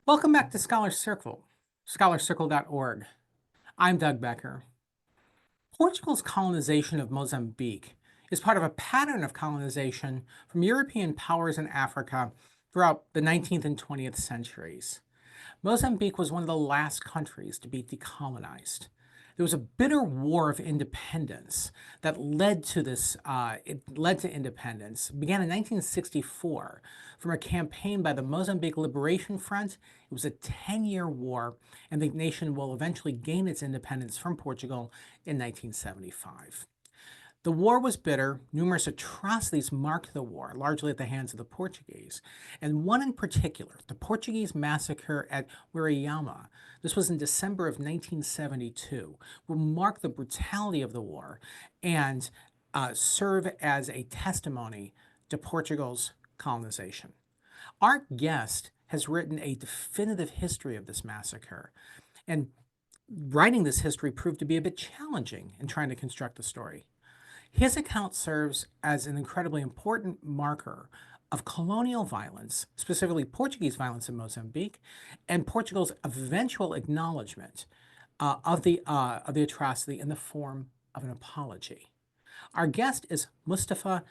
Welcome back to Scholar Circle, scholarcircle.org. I'm Doug Becker. Portugal's colonization of Mozambique is part of a pattern of colonization from European powers in Africa throughout the 19th and 20th centuries. Mozambique was one of the last countries to be decolonized. There was a bitter war of independence that led to this. It led to independence. It began in 1964 from a campaign by the Mozambique Liberation Front. It was a 10-year war, and the nation will eventually gain its independence from Portugal in 1975. The war was bitter. Numerous atrocities marked the war, largely at the hands of the Portuguese. And one in particular, the Portuguese Massacre at Wiriyamu, this was in December of 1972, will mark the brutality of the war and serve as a testimony to Portugal's colonization. Our guest has written a definitive history of this massacre, and writing this history proved to be a bit challenging in trying to construct the story. His account serves as an incredibly important marker of colonial violence, specifically Portuguese violence in Mozambique, and Portugal's eventual acknowledgement of the atrocity in the form of an apology. Our guest is Mustafah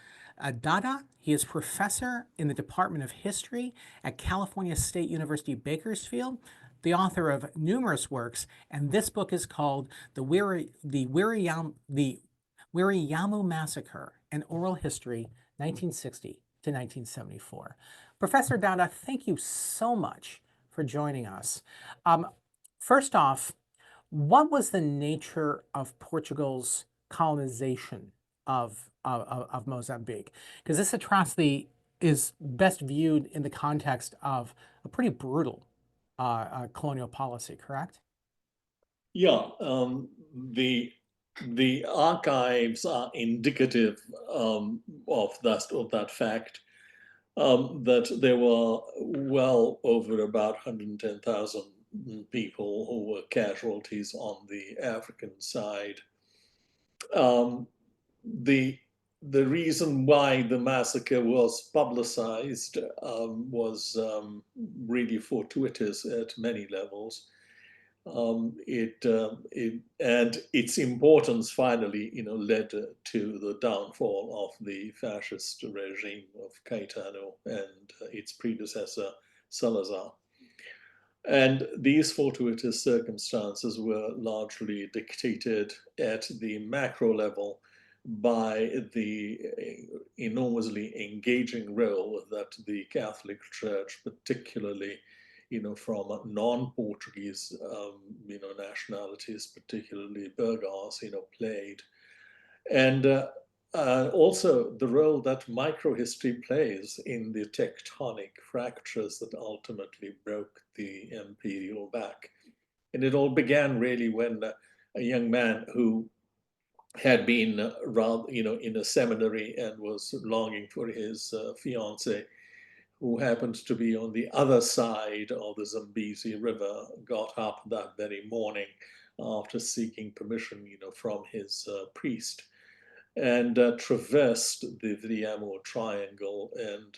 Dhada. He is professor in the Department of History at California State University, Bakersfield, the author of numerous works, and this book is called The Wiriyamu Massacre, an Oral History, 1960 to 1974. Professor Dada, thank you so much for joining us. Um, First off, what was the nature of Portugal's colonization of Mozambique? Because this atrocity is best viewed in the context of a pretty brutal colonial policy, correct? Yeah, the archives are indicative of that fact that there were well over about 110,000 people who were casualties on the African side. Um, the the reason why the massacre was publicized was really fortuitous at many levels. And its importance finally, led to the downfall of the fascist regime of Caetano and its predecessor Salazar. And these fortuitous circumstances were largely dictated at the macro level by the enormously engaging role that the Catholic Church, particularly, from non-Portuguese, nationalities, particularly Burghers, played, and also the role that microhistory plays in the tectonic fractures that ultimately broke the imperial back. And it all began really when a young man who had been rather, in a seminary and was longing for his fiancée, who happened to be on the other side of the Zambezi River, got up that very morning after seeking permission, from his priest, and traversed the Viriamo Triangle. And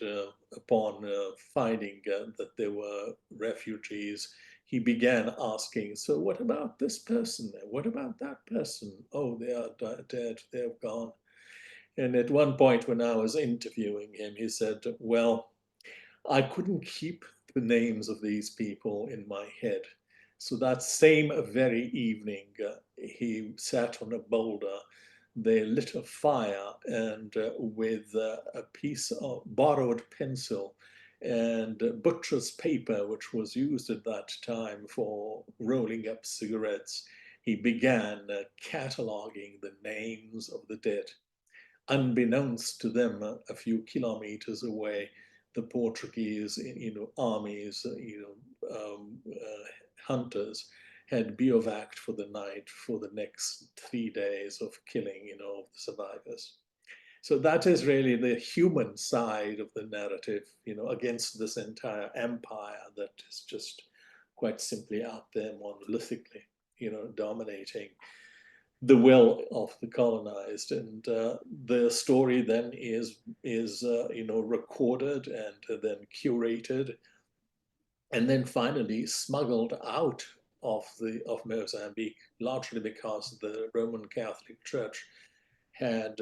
upon finding that there were refugees, he began asking, "So what about this person? What about that person? Oh, they are dead, they're gone." And at one point, when I was interviewing him, he said, "Well, I couldn't keep the names of these people in my head. So that same very evening, he sat on a boulder. They lit a fire, and with a piece of borrowed pencil and butcher's paper, which was used at that time for rolling up cigarettes, he began cataloging the names of the dead. Unbeknownst to them, a few kilometers away, the Portuguese, armies, hunters had bivouacked for the night for the next 3 days of killing, of the survivors. So that is really the human side of the narrative, against this entire empire that is just quite simply out there monolithically, dominating the will of the colonized. And the story then is recorded and then curated and then finally smuggled out of Mozambique, largely because the Roman Catholic Church had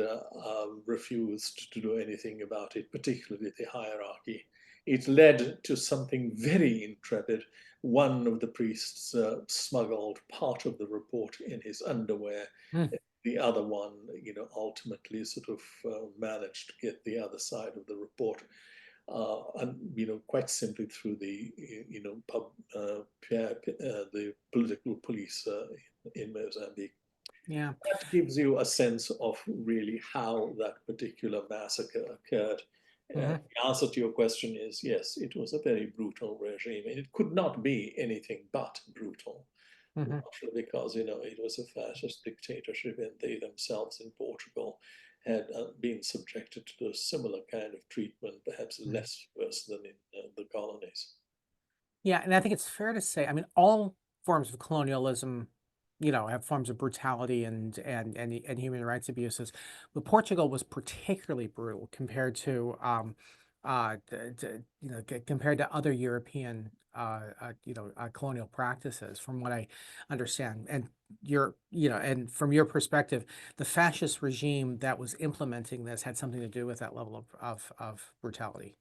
refused to do anything about it, particularly the hierarchy. It led to something very intrepid. One of the priests smuggled part of the report in his underwear. Mm. The other one, ultimately sort of managed to get the other side of the report, and quite simply through the the political police in Mozambique. Yeah. That gives you a sense of really how that particular massacre occurred. Hmm. The answer to your question is yes, it was a very brutal regime, and it could not be anything but brutal, Hmm. largely because it was a fascist dictatorship, and they themselves in Portugal had been subjected to a similar kind of treatment, perhaps less worse than in the colonies. Yeah, and I think it's fair to say, I mean, all forms of colonialism, have forms of brutality and human rights abuses, but Portugal was particularly brutal compared to compared to other European colonial practices, from what I understand. And and from your perspective, the fascist regime that was implementing this had something to do with that level of brutality.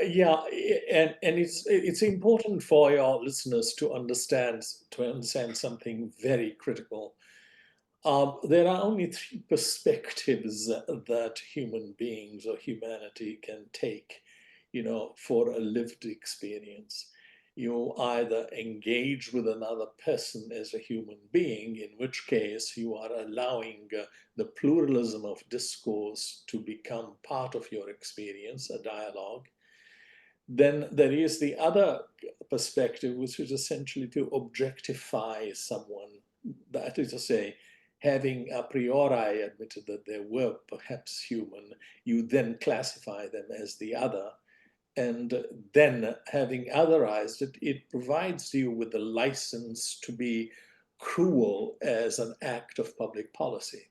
Yeah, and it's important for your listeners to understand something very critical. There are only three perspectives that human beings or humanity can take, for a lived experience. You either engage with another person as a human being, in which case you are allowing the pluralism of discourse to become part of your experience, a dialogue. Then there is the other perspective, which is essentially to objectify someone. That is to say, having a priori admitted that they were perhaps human, you then classify them as the other. And then, having otherized it, it provides you with the license to be cruel as an act of public policy.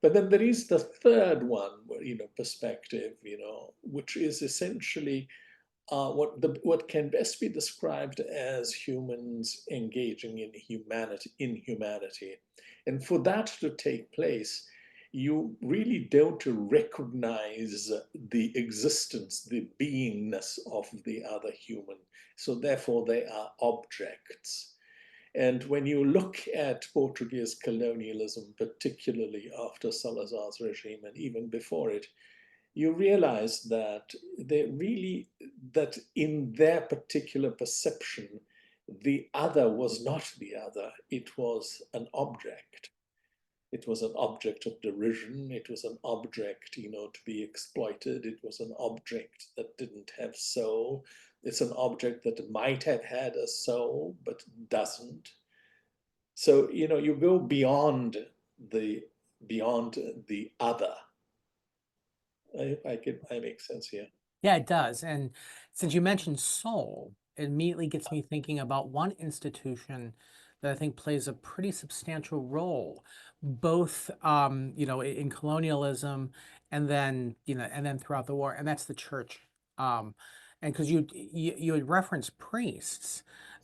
But then there is the third one, perspective, which is essentially what can best be described as humans engaging in humanity. And for that to take place, you really don't recognize the existence, the beingness of the other human. So therefore they are objects. And when you look at Portuguese colonialism, particularly after Salazar's regime and even before it, you realize that that in their particular perception, the other was not the other. It was an object. It was an object of derision. It was an object, to be exploited. It was an object that didn't have soul. It's an object that might have had a soul, but doesn't. So, you go the beyond the other. I make sense here. Yeah, it does. And since you mentioned soul, it immediately gets me thinking about one institution that I think plays a pretty substantial role, both in colonialism and then throughout the war, and that's the church. And because you had referenced priests,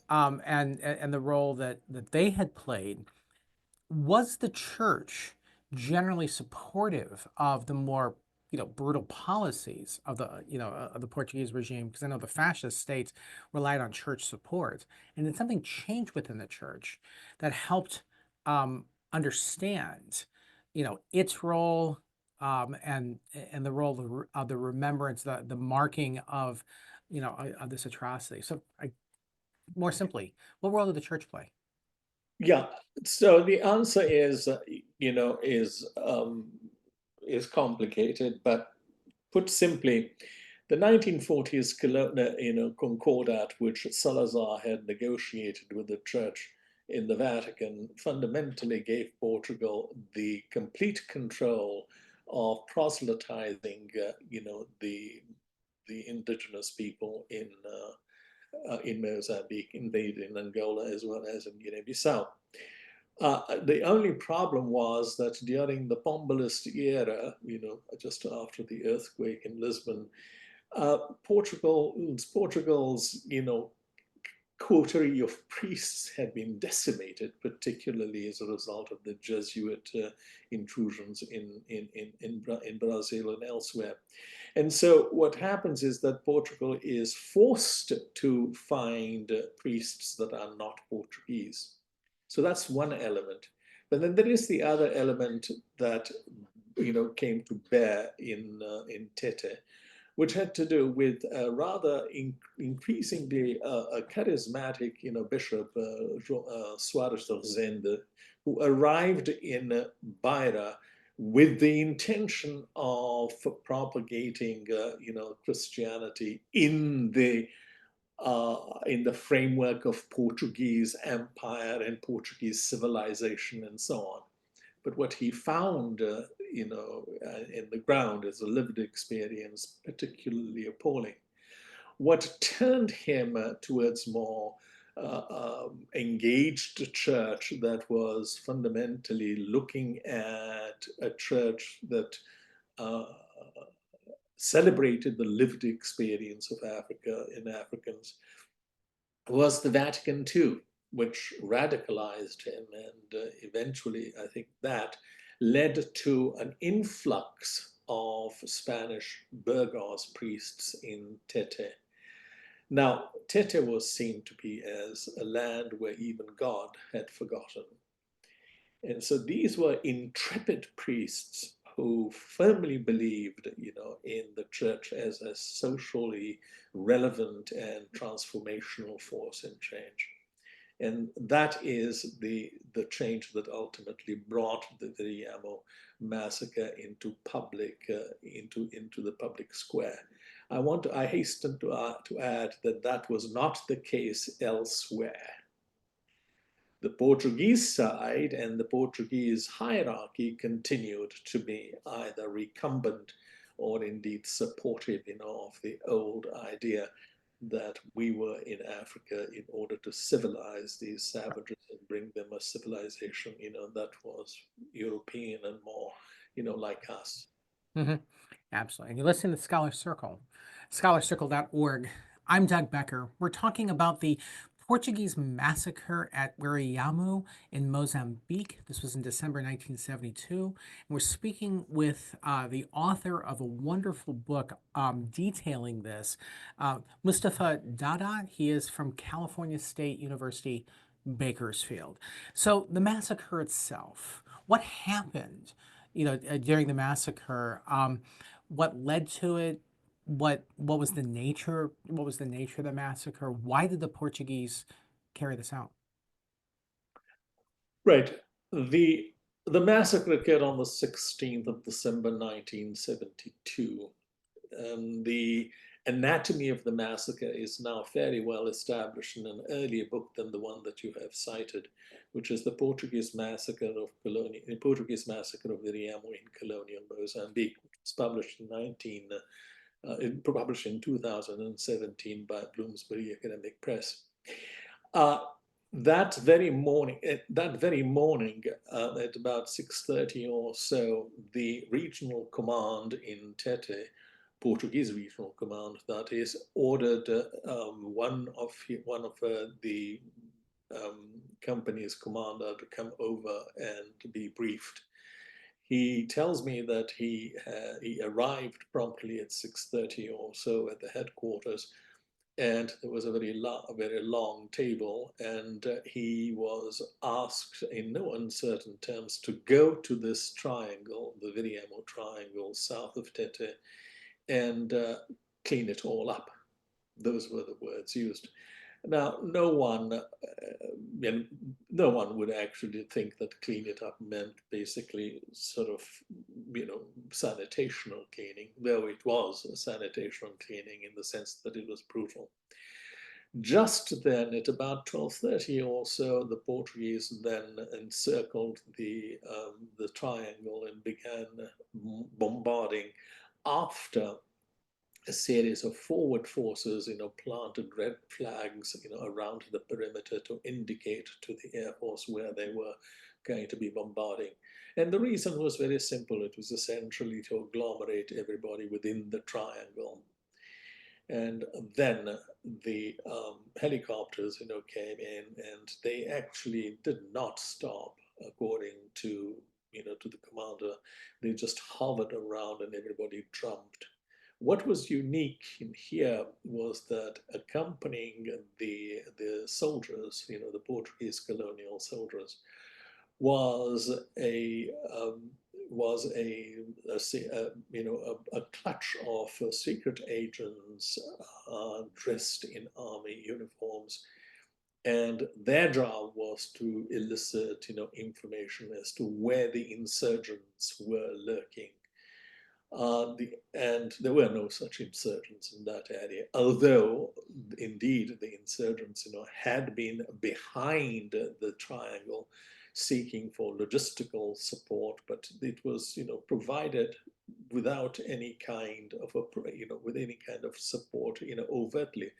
and the role that they had played. Was the church generally supportive of the more, brutal policies of the Portuguese regime? Because I know the fascist states relied on church support, and then something changed within the church that helped understand, its role, and the role of the remembrance, the marking of this atrocity. So, more simply, what role did the church play? Yeah. So the answer is, is complicated, but put simply, the 1940s concordat, which Salazar had negotiated with the church in the Vatican, fundamentally gave Portugal the complete control of proselytizing, the indigenous people in Mozambique, indeed in Angola as well as in Guinea-Bissau. The only problem was that during the Pombalist era, just after the earthquake in Lisbon, Portugal's, coterie of priests had been decimated, particularly as a result of the Jesuit intrusions in Brazil and elsewhere. And so what happens is that Portugal is forced to find priests that are not Portuguese. So that's one element. But then there is the other element that came to bear in Tete, which had to do with a rather increasingly a charismatic, Bishop Soares de Rezende, who arrived in Beira with the intention of propagating, Christianity in the framework of Portuguese empire and Portuguese civilization and so on. But what he found, in the ground is a lived experience, particularly appalling. What turned him towards more engaged church that was fundamentally looking at a church that celebrated the lived experience of Africa in Africans was the Vatican II, which radicalized him. And eventually, I think that led to an influx of Spanish Burgos priests in Tete. Now, Tete was seen to be as a land where even God had forgotten. And so these were intrepid priests who firmly believed, in the church as a socially relevant and transformational force in change. And that is the change that ultimately brought the Wiriyamu massacre into the public square. I hasten to add that that was not the case elsewhere. The Portuguese side and the Portuguese hierarchy continued to be either recumbent or indeed supportive, of the old idea that we were in Africa in order to civilize these savages and bring them a civilization, that was European and more, like us. Hmm. Absolutely. And you listen to Scholar Circle, scholarcircle.org. I'm Doug Becker. We're talking about the Portuguese massacre at Wiriyamu in Mozambique. This was in December 1972. And we're speaking with the author of a wonderful book detailing this, Mustafah Dhada. He is from California State University, Bakersfield. So the massacre itself, what happened? During the massacre, what led to it, what was the nature, of the massacre? Why did the Portuguese carry this out? Right. The massacre occurred on the 16th of December 1972. The anatomy of the massacre is now fairly well established in an earlier book than the one that you have cited, which is the Portuguese Massacre of Wiriyamu in colonial Mozambique, which was published in 2017 by Bloomsbury Academic Press. That very morning, at about 6:30 or so, the regional command in Tete, Portuguese regional command, that is, ordered one of the company's commander to come over and to be briefed. He tells me that he arrived promptly at 6:30 or so at the headquarters, and there was a very long table, and he was asked in no uncertain terms to go to this triangle, the Wiriyamu triangle, south of Tete, and clean it all up. Those were the words used. Now, no one would actually think that clean it up meant basically sort of, sanitational cleaning, though it was a sanitational cleaning in the sense that it was brutal. Just then, at about 12:30 or so, the Portuguese then encircled the triangle and began bombarding after a series of forward forces, planted red flags, around the perimeter to indicate to the Air Force where they were going to be bombarding. And the reason was very simple. It was essentially to agglomerate everybody within the triangle. And then the helicopters, came in, and they actually did not stop, according to, to the commander. They just hovered around, and everybody jumped. What was unique in here was that accompanying the soldiers, the Portuguese colonial soldiers, was a um, a clutch of secret agents dressed in army uniforms, and their job was to elicit information as to where the insurgents were lurking. And there were no such insurgents in that area, although indeed the insurgents, had been behind the triangle seeking for logistical support, but it was, provided without any kind of with any kind of support, overtly.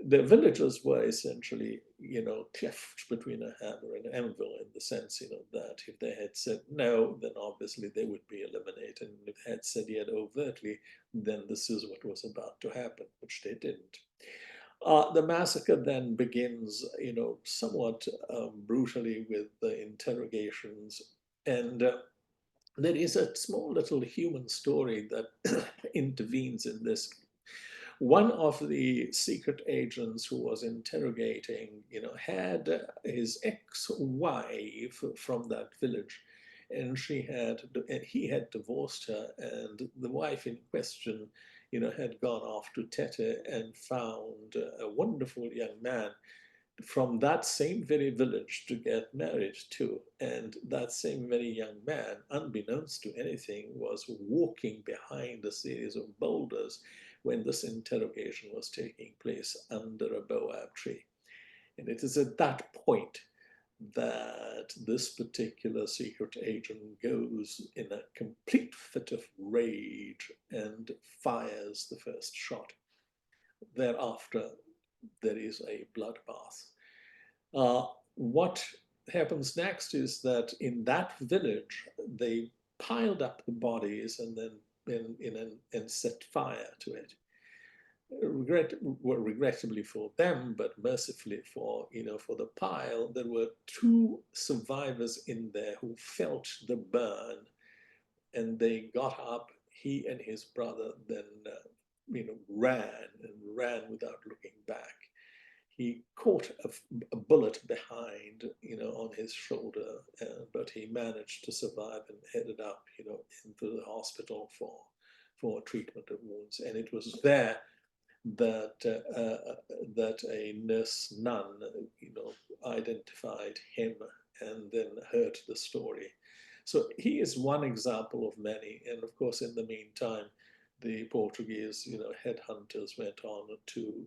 The villagers were essentially, cleft between a hammer and anvil, in the sense, that if they had said no, then obviously they would be eliminated. And if they had said yet overtly, then this is what was about to happen, which they didn't. The massacre then begins, somewhat brutally, with the interrogations. And there is a small little human story that intervenes in this. One of the secret agents who was interrogating, had his ex-wife from that village, and he had divorced her, and the wife in question, had gone off to Tete and found a wonderful young man from that same very village to get married to. And that same very young man, unbeknownst to anything, was walking behind a series of boulders when this interrogation was taking place under a boab tree. And it is at that point that this particular secret agent goes in a complete fit of rage and fires the first shot. Thereafter, there is a bloodbath. What happens next is that in that village, they piled up the bodies and then and set fire to it. Regrettably for them, but mercifully for the pile, there were two survivors in there who felt the burn, and they got up. He and his brother then ran without looking back. He caught a bullet behind, on his shoulder, but he managed to survive and headed up, into the hospital for treatment of wounds. And it was there that that a nurse nun, identified him and then heard the story. So he is one example of many. And of course, in the meantime, the Portuguese, headhunters went on to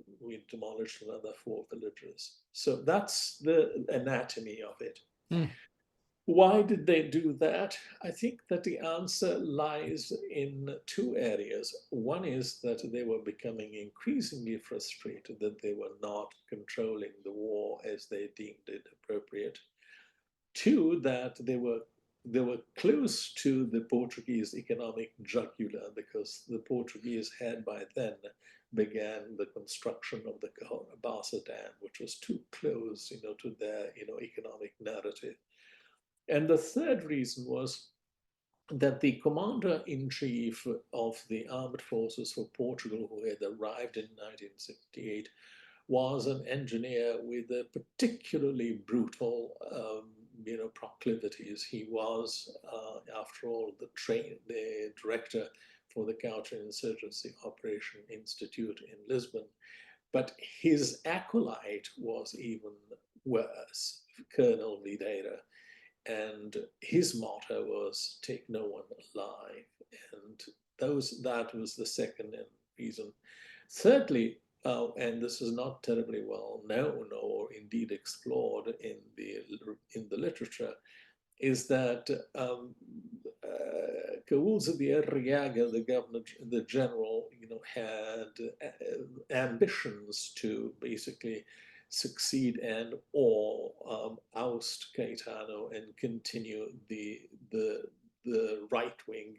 demolish another 4 villages. So that's the anatomy of it. Mm. Why did they do that? I think that the answer lies in 2 areas. One is that they were becoming increasingly frustrated that they were not controlling the war as they deemed it appropriate. 2, that they were close to the Portuguese economic jugular, because the Portuguese had by then began the construction of the Bassa Dam, which was too close, to their, economic narrative. And the third reason was that the commander-in-chief of the armed forces for Portugal, who had arrived in 1968, was an engineer with a particularly brutal, proclivities. He was, after all, the director for the Counterinsurgency Operation Institute in Lisbon. But his acolyte was even worse, Colonel Videira. And his motto was "Take no one alive," and that was the second reason. Thirdly, and this is not terribly well known or indeed explored in the literature, is that Caúlza de Arriaga, the governor, the general, had ambitions to basically succeed and or oust Caetano and continue the right wing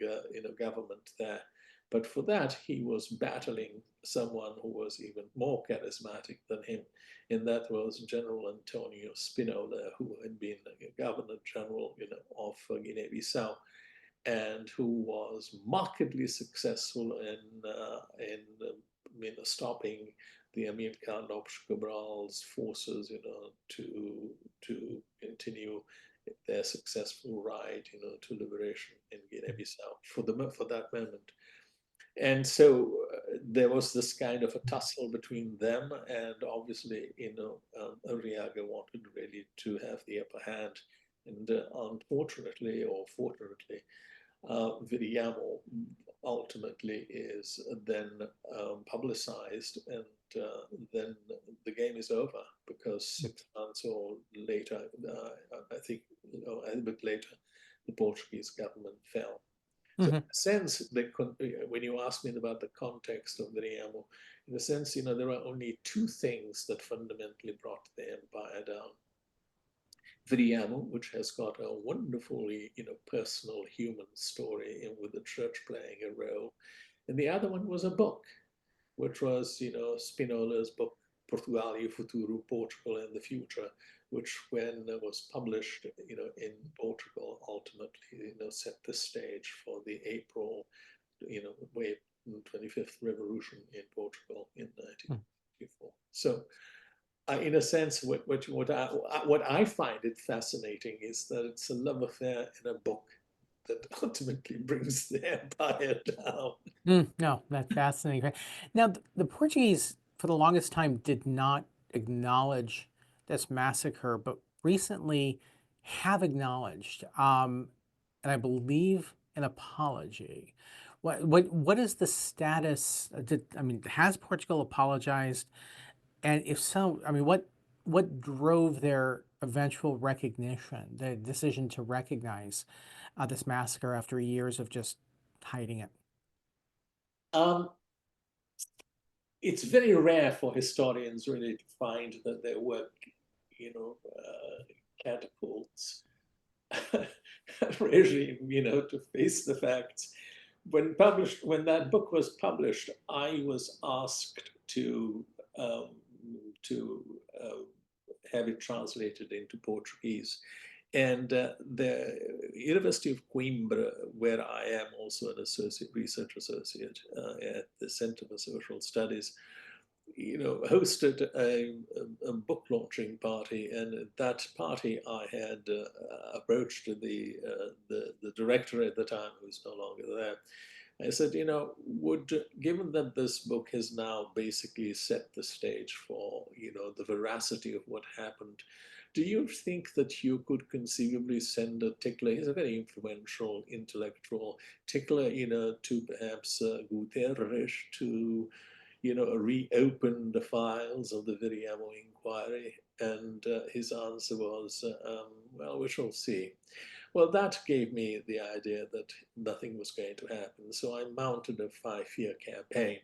government there. But for that, he was battling someone who was even more charismatic than him, and that was General Antonio Spinola, who had been a Governor General, of Guinea-Bissau, and who was markedly successful in stopping the Amir Khan of Cabral's forces, to continue their successful ride, to liberation in Guinea-Bissau for that moment. And so there was this kind of a tussle between them, and obviously, Arriaga wanted really to have the upper hand, and unfortunately or fortunately, Wiriyamu ultimately is then publicized, and then the game is over, because 6 months or later, I think, a bit later, the Portuguese government fell. So in a sense, when you ask me about the context of Wiriyamu, in a sense, there are only two things that fundamentally brought the empire down. Wiriyamu, which has got a wonderfully, personal human story, with the church playing a role. And the other one was a book, which was, Spinola's book, Portugal e o Futuro, Portugal and the Future, which when it was published, in Portugal, ultimately, set the stage for the April, 25th revolution in Portugal in 1954. So, in a sense, what I find it fascinating is that it's a love affair in a book that ultimately brings the empire down. No, that's fascinating. Now, the Portuguese, for the longest time, did not acknowledge this massacre, but recently have acknowledged, and I believe an apology. What is the status? Has Portugal apologized? And if so, what drove their eventual recognition, the decision to recognize this massacre after years of just hiding it? Um, it's very rare for historians really to find that their work, catapults regime, to face the facts. When that book was published, I was asked to um, have it translated into Portuguese. And the University of Coimbra, where I am also an research associate at the Center for Social Studies, hosted a book launching party, and at that party I had approached the director at the time, who's no longer there. I said, given that this book has now basically set the stage for, the veracity of what happened, do you think that you could conceivably send a tickler? He's a very influential intellectual tickler, to perhaps Guterres to, reopen the files of the Wiriyamu inquiry? And his answer was, well, we shall see. Well, that gave me the idea that nothing was going to happen. So I mounted a 5-year campaign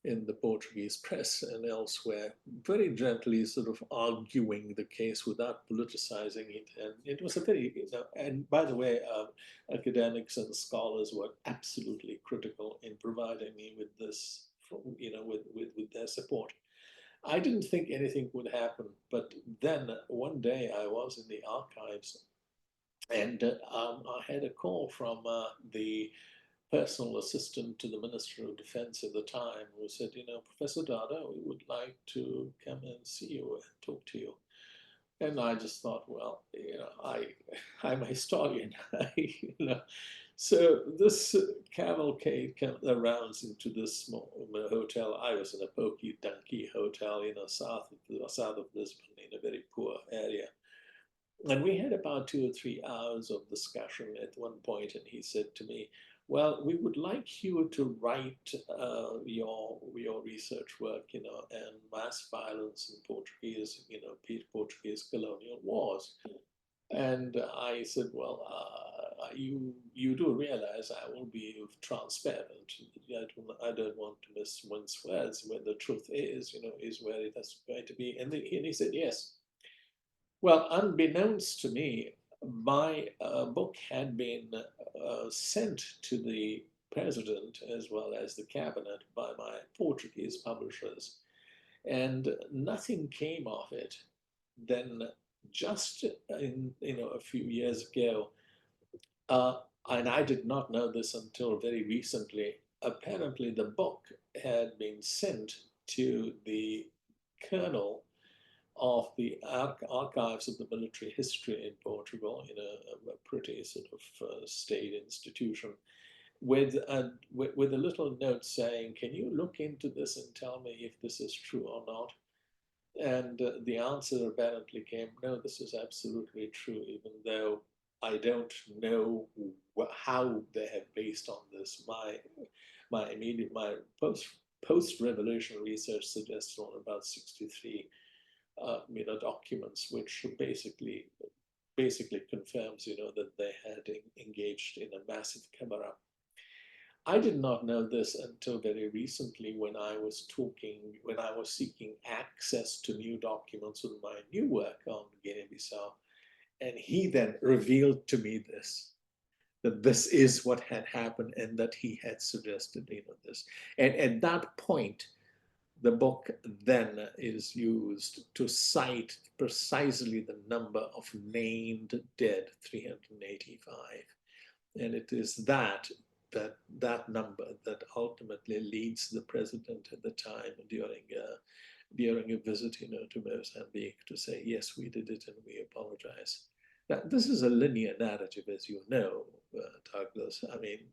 in the Portuguese press and elsewhere, very gently sort of arguing the case without politicizing it. And it was a very, and by the way, academics and scholars were absolutely critical in providing me with this, with their support. I didn't think anything would happen, but then one day I was in the archives, and I had a call from the personal assistant to the Minister of Defense at the time, who said, Professor Dhada, we would like to come and see you and talk to you. And I just thought, well, I'm a historian. So this cavalcade rounds into this small hotel. I was in a pokey donkey hotel, south of Lisbon, in a very poor area. And we had about 2 or 3 hours of discussion at one point, and he said to me, well, we would like you to write your research work, and mass violence in Portuguese, Portuguese colonial wars. And I said, well, you do realize I will be transparent. I don't want to mince words. Where the truth is, is where it is going to be. And he said, yes. Well, unbeknownst to me, my book had been sent to the president as well as the cabinet by my Portuguese publishers, and nothing came of it. Then, just a few years ago, uh, and I did not know this until very recently. Apparently, the book had been sent to the colonel of the archives of the military history in Portugal, in a pretty sort of state institution, with a little note saying, "Can you look into this and tell me if this is true or not?" And the answer apparently came, "No, this is absolutely true, even though I don't know how they have based on this. My post revolution research suggests on about 63 documents, which basically confirms that they had engaged in a massive cover up." I did not know this until very recently when I was seeking access to new documents with my new work on Guinea-Bissau. And he then revealed to me that this is what had happened and that he had suggested this. And at that point, the book then is used to cite precisely the number of named dead, 385. And it is that number that ultimately leads the president at the time during a visit to Mozambique to say, "Yes, we did it and we apologize." Now, this is a linear narrative, as you know, Douglas. I mean,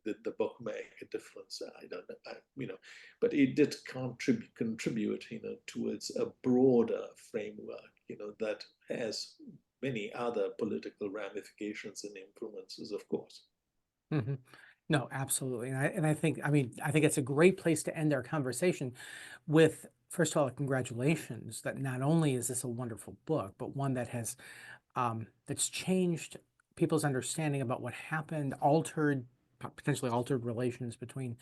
did the book make a difference? I don't know, but it did contribute, towards a broader framework, that has many other political ramifications and influences, of course. Mhm. No, absolutely. And I think, I think it's a great place to end our conversation with, first of all, congratulations that not only is this a wonderful book, but one that has, that's changed people's understanding about what happened, potentially altered relations between,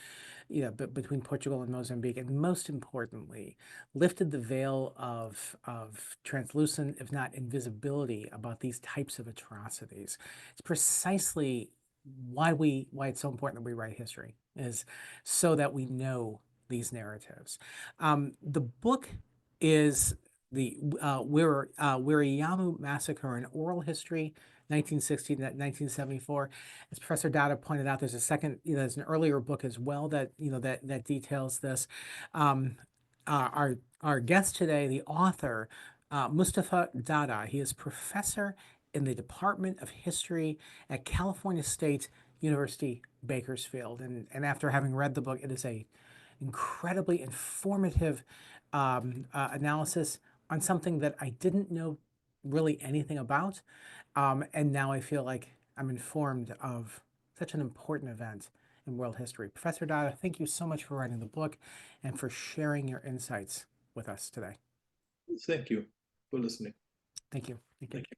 between Portugal and Mozambique, and most importantly, lifted the veil of translucent, if not invisibility, about these types of atrocities. It's precisely why it's so important that we write history, is so that we know these narratives. The book is the Wiriyamu Massacre, an oral history, 1960 to 1974. As Professor Dhada pointed out, there's a second, there's an earlier book as well that that details this. Our guest today, the author, Mustafah Dhada, he is professor in the Department of History at California State University, Bakersfield. And after having read the book, it is a incredibly informative analysis on something that I didn't know really anything about. And now I feel like I'm informed of such an important event in world history. Professor Dhada, thank you so much for writing the book and for sharing your insights with us today. Thank you for listening. Thank you. Thank you. Thank you.